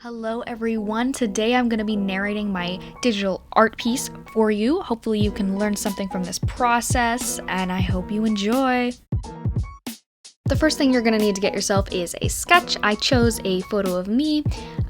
Hello everyone, today I'm going to be narrating my digital art piece for you. Hopefully you can learn something from this process, and I hope you enjoy. The first thing you're going to need to get yourself is a sketch. I chose a photo of me,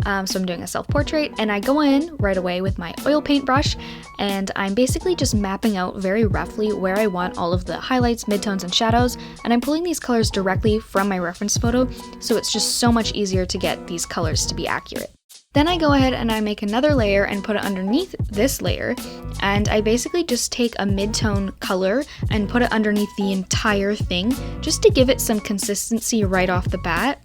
so I'm doing a self-portrait, and I go in right away with my oil paint brush, and I'm basically just mapping out very roughly where I want all of the highlights, midtones, and shadows, and I'm pulling these colors directly from my reference photo, so it's just so much easier to get these colors to be accurate. Then I go ahead and I make another layer and put it underneath this layer, and I basically just take a mid-tone color and put it underneath the entire thing just to give it some consistency right off the bat.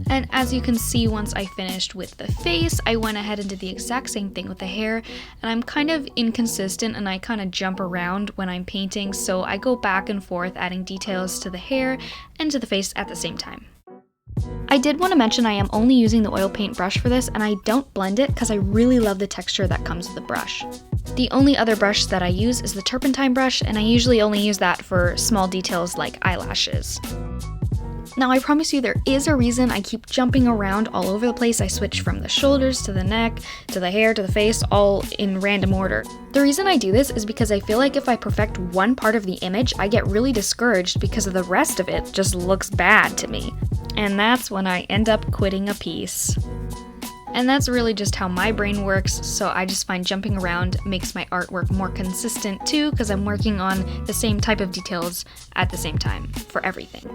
And as you can see, once I finished with the face, I went ahead and did the exact same thing with the hair, and I'm kind of inconsistent and I kind of jump around when I'm painting, so I go back and forth adding details to the hair and to the face at the same time. I did want to mention I am only using the oil paint brush for this, and I don't blend it because I really love the texture that comes with the brush. The only other brush that I use is the Turpentine brush, and I usually only use that for small details like eyelashes. Now I promise you there is a reason I keep jumping around all over the place. I switch from the shoulders to the neck, to the hair, to the face, all in random order. The reason I do this is because I feel like if I perfect one part of the image, I get really discouraged because the rest of it just looks bad to me. And that's when I end up quitting a piece. And that's really just how my brain works, so I just find jumping around makes my artwork more consistent too, because I'm working on the same type of details at the same time for everything.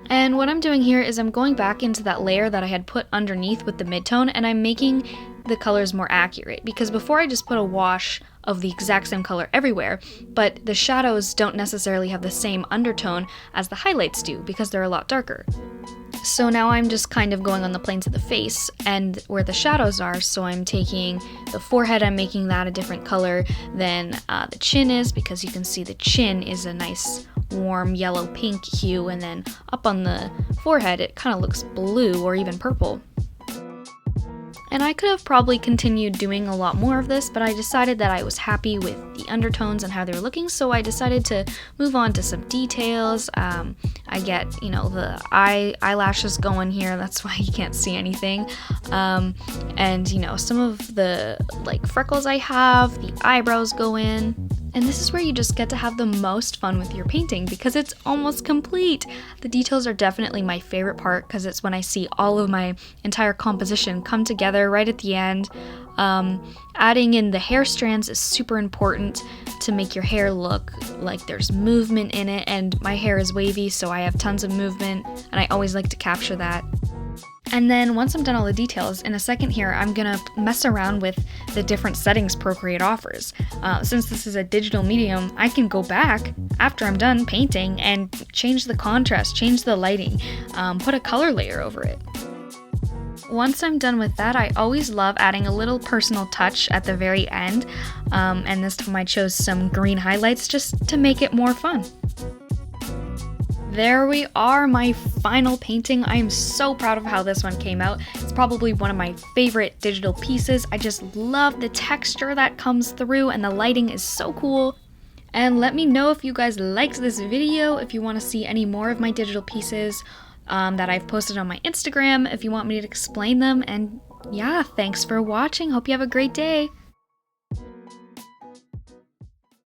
And what I'm doing here is I'm going back into that layer that I had put underneath with the midtone, and I'm making the colors more accurate, because before I just put a wash of the exact same color everywhere, but the shadows don't necessarily have the same undertone as the highlights do because they're a lot darker. So now I'm just kind of going on the planes of the face and where the shadows are, so I'm taking the forehead, I'm making that a different color than the chin is, because you can see the chin is a nice warm yellow pink hue, and then up on the forehead it kind of looks blue or even purple. And I could have probably continued doing a lot more of this, but I decided that I was happy with the undertones and how they were looking, so I decided to move on to some details. I get, the eyelashes going here, that's why you can't see anything. And, some of the, freckles I have, the eyebrows go in. And this is where you just get to have the most fun with your painting because it's almost complete. The details are definitely my favorite part because it's when I see all of my entire composition come together right at the end. Adding in the hair strands is super important to make your hair look like there's movement in it, and my hair is wavy, so I have tons of movement, and I always like to capture that. And then once I'm done all the details, in a second here, I'm gonna mess around with the different settings Procreate offers. Since this is a digital medium, I can go back after I'm done painting and change the contrast, change the lighting, put a color layer over it. Once I'm done with that, I always love adding a little personal touch at the very end, and this time I chose some green highlights just to make it more fun. There we are, my final painting. I am so proud of how this one came out. It's probably one of my favorite digital pieces. I just love the texture that comes through, and the lighting is so cool. And let me know if you guys liked this video, if you want to see any more of my digital pieces that I've posted on my Instagram, if you want me to explain them. And yeah, thanks for watching. Hope you have a great day.